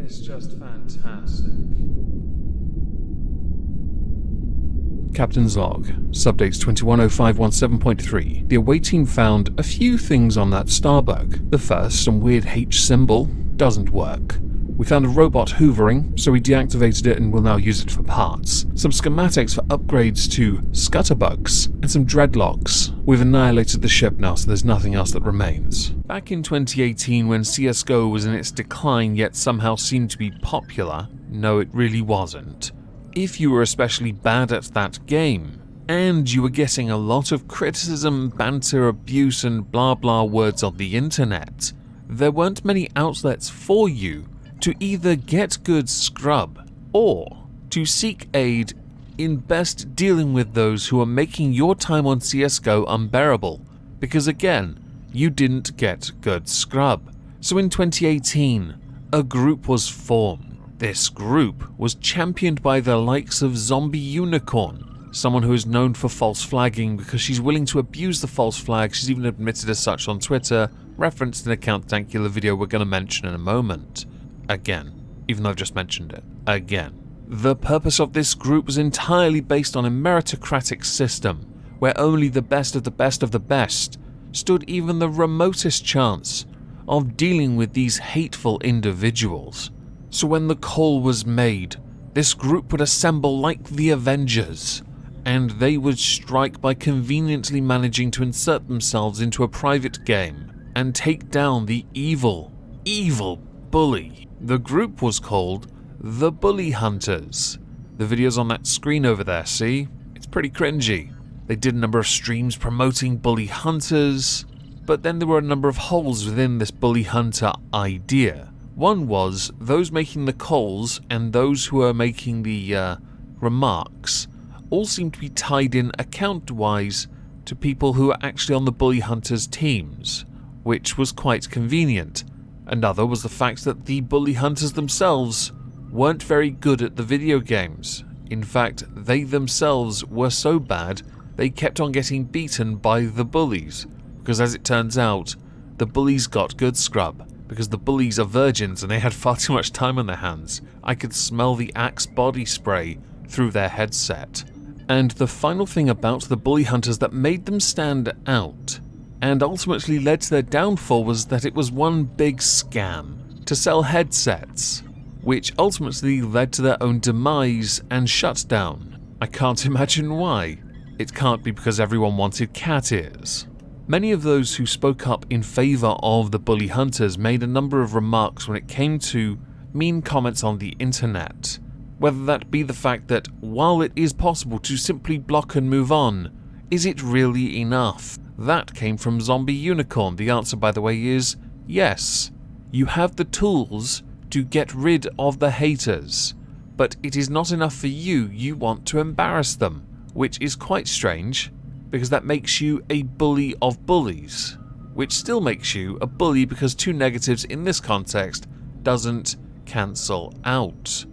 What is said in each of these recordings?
is just fantastic. Captain's Log, Subdates 210517.3. The away team found a few things on that Starbug. The first, some weird H symbol, doesn't work. We found a robot hoovering, so we deactivated it and will now use it for parts. Some schematics for upgrades to scutterbugs, and some dreadlocks. We've annihilated the ship now, so there's nothing else that remains. Back in 2018, when CSGO was in its decline yet somehow seemed to be popular, no, it really wasn't. If you were especially bad at that game, and you were getting a lot of criticism, banter, abuse, and blah blah words on the internet, there weren't many outlets for you to either get good scrub or to seek aid in best dealing with those who are making your time on CSGO unbearable, because again, you didn't get good scrub. So in 2018, a group was formed. This group was championed by the likes of ZombiUnicorn, someone who is known for false flagging because she's willing to abuse the false flag. She's even admitted as such on Twitter, referenced in a ACTango video we're going to mention in a moment. Again, even though I've just mentioned it. Again. The purpose of this group was entirely based on a meritocratic system, where only the best of the best of the best stood even the remotest chance of dealing with these hateful individuals. So when the call was made, this group would assemble like the Avengers, and they would strike by conveniently managing to insert themselves into a private game and take down the evil bully. The group was called the Bully Hunters. The video's on that screen over there, see? It's pretty cringy. They did a number of streams promoting Bully Hunters, but then there were a number of holes within this Bully Hunter idea. One was those making the calls and those who are making the remarks all seem to be tied in account-wise to people who are actually on the Bully Hunters teams, which was quite convenient. Another was the fact that the Bully Hunters themselves weren't very good at the video games. In fact, they themselves were so bad, they kept on getting beaten by the bullies, because as it turns out, the bullies got good scrub, because the bullies are virgins and they had far too much time on their hands. I could smell the Axe body spray through their headset. And the final thing about the Bully Hunters that made them stand out, and ultimately led to their downfall, was that it was one big scam to sell headsets, which ultimately led to their own demise and shutdown. I can't imagine why. It can't be because everyone wanted cat ears. Many of those who spoke up in favour of the Bully Hunters made a number of remarks when it came to mean comments on the internet, whether that be the fact that while it is possible to simply block and move on, is it really enough? That came from ZombiUnicorn. The answer, by the way, is yes. You have the tools to get rid of the haters, but it is not enough for you. You want to embarrass them, which is quite strange, because that makes you a bully of bullies, which still makes you a bully because two negatives in this context doesn't cancel out.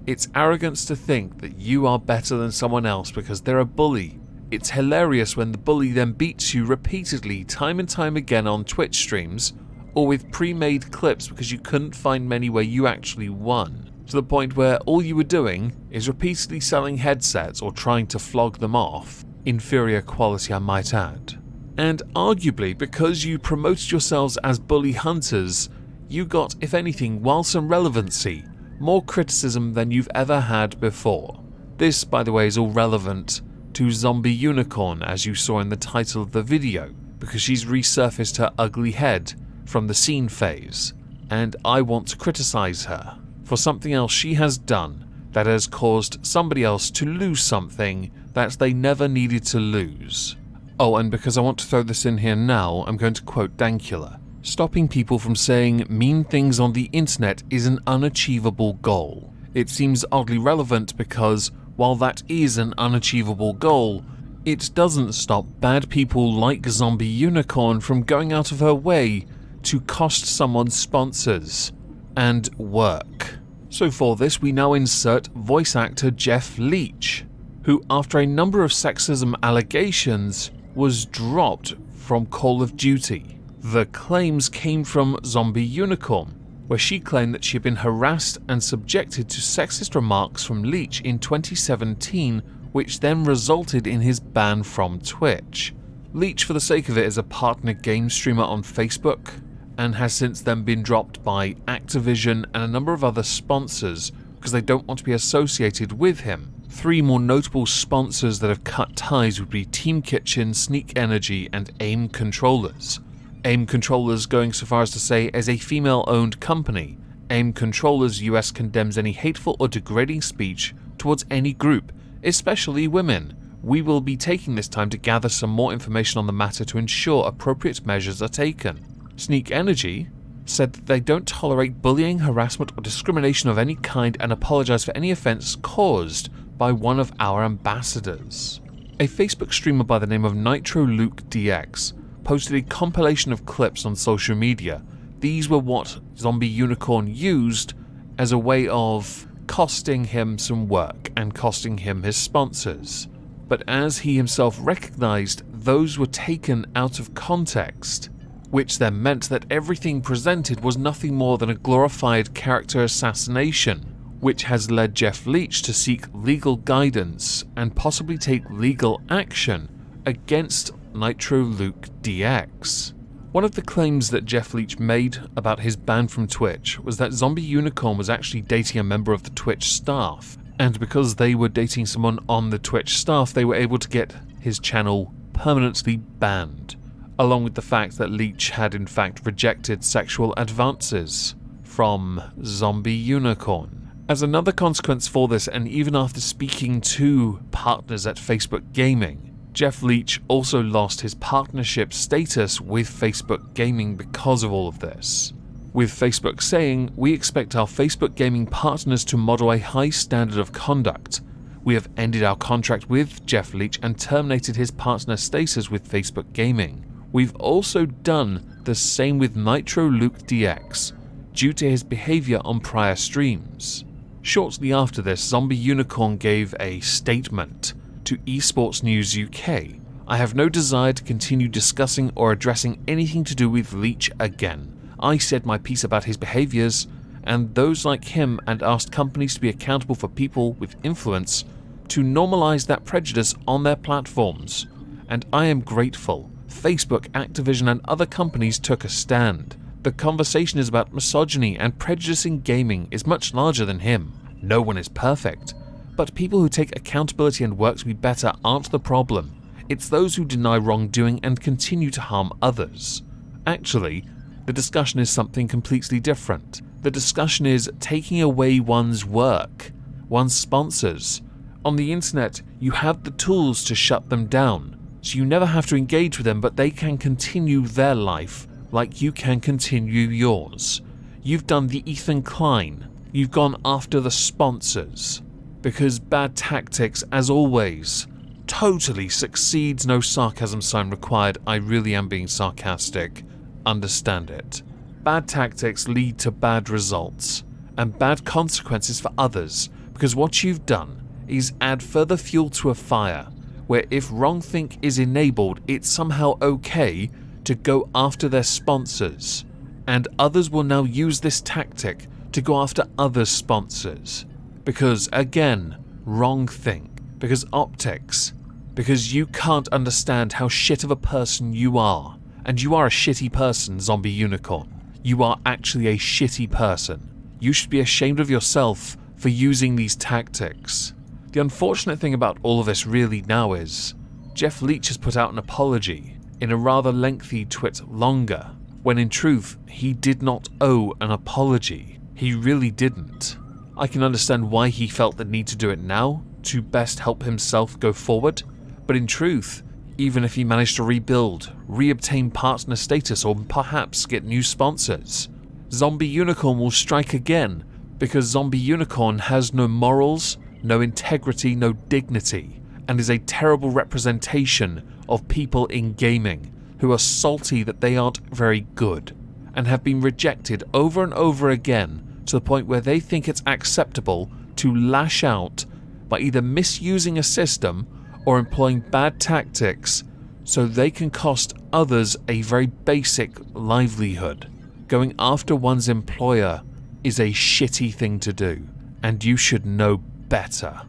It's arrogance to think that you are better than someone else because they're a bully. It's hilarious when the bully then beats you repeatedly, time and time again on Twitch streams, or with pre-made clips because you couldn't find many where you actually won, to the point where all you were doing is repeatedly selling headsets or trying to flog them off. Inferior quality, I might add. And arguably, because you promoted yourselves as Bully Hunters, you got, if anything, while some relevancy, more criticism than you've ever had before. This, by the way, is all relevant to ZombiUnicorn, as you saw in the title of the video, because she's resurfaced her ugly head from the scene phase, and I want to criticize her for something else she has done that has caused somebody else to lose something that they never needed to lose. Oh, and because I want to throw this in here now, I'm going to quote Dankula. Stopping people from saying mean things on the internet is an unachievable goal. It seems oddly relevant because while that is an unachievable goal, it doesn't stop bad people like ZombiUnicorn from going out of her way to cost someone's sponsors and work. So for this, we now insert voice actor Jeff Leach, who, after a number of sexism allegations, was dropped from Call of Duty. The claims came from ZombiUnicorn, where she claimed that she had been harassed and subjected to sexist remarks from Leach in 2017, which then resulted in his ban from Twitch. Leach, for the sake of it, is a partner game streamer on Facebook and has since then been dropped by Activision and a number of other sponsors because they don't want to be associated with him. 3 more notable sponsors that have cut ties would be Team Kitchen, Sneak Energy, and AIM Controllers. AIM Controllers going so far as to say, as a female-owned company, AIM Controllers US condemns any hateful or degrading speech towards any group, especially women. We will be taking this time to gather some more information on the matter to ensure appropriate measures are taken. Sneak Energy said that they don't tolerate bullying, harassment, or discrimination of any kind and apologize for any offense caused by one of our ambassadors. A Facebook streamer by the name of NitroLukeDX posted a compilation of clips on social media. These were what ZombiUnicorn used as a way of costing him some work and costing him his sponsors. But as he himself recognized, those were taken out of context, which then meant that everything presented was nothing more than a glorified character assassination, which has led Jeff Leach to seek legal guidance and possibly take legal action against NitroLukeDX. One of the claims that Jeff Leach made about his ban from Twitch was that ZombiUnicorn was actually dating a member of the Twitch staff, and because they were dating someone on the Twitch staff, they were able to get his channel permanently banned, along with the fact that Leach had in fact rejected sexual advances from ZombiUnicorn. As another consequence for this, and even after speaking to partners at Facebook Gaming, Jeff Leach also lost his partnership status with Facebook Gaming because of all of this, with Facebook saying, "We expect our Facebook Gaming partners to model a high standard of conduct. We have ended our contract with Jeff Leach and terminated his partner status with Facebook Gaming. We've also done the same with NitroLukeDX due to his behavior on prior streams." Shortly after this, ZombiUnicorn gave a statement to Esports News UK. "I have no desire to continue discussing or addressing anything to do with Leach again. I said my piece about his behaviors and those like him and asked companies to be accountable for people with influence to normalize that prejudice on their platforms. And I am grateful. Facebook, Activision and other companies took a stand. The conversation is about misogyny and prejudice in gaming is much larger than him. No one is perfect. But people who take accountability and work to be better aren't the problem. It's those who deny wrongdoing and continue to harm others." Actually, the discussion is something completely different. The discussion is taking away one's work, one's sponsors. On the internet, you have the tools to shut them down, so you never have to engage with them, but they can continue their life like you can continue yours. You've done the Ethan Klein. You've gone after the sponsors. Because bad tactics, as always, totally succeeds. No sarcasm sign required. I really am being sarcastic. Understand it. Bad tactics lead to bad results and bad consequences for others, because what you've done is add further fuel to a fire where if wrongthink is enabled, it's somehow okay to go after their sponsors, and others will now use this tactic to go after other sponsors. Because, again, wrongthink. Because optics. Because you can't understand how shit of a person you are. And you are a shitty person, ZombiUnicorn. You are actually a shitty person. You should be ashamed of yourself for using these tactics. The unfortunate thing about all of this really now is, Jeff Leach has put out an apology in a rather lengthy twit longer, when in truth, he did not owe an apology. He really didn't. I can understand why he felt the need to do it now, to best help himself go forward, but in truth, even if he managed to rebuild, re-obtain partner status, or perhaps get new sponsors, ZombiUnicorn will strike again, because ZombiUnicorn has no morals, no integrity, no dignity, and is a terrible representation of people in gaming who are salty that they aren't very good, and have been rejected over and over again to the point where they think it's acceptable to lash out by either misusing a system or employing bad tactics so they can cost others a very basic livelihood. Going after one's employer is a shitty thing to do, and you should know better.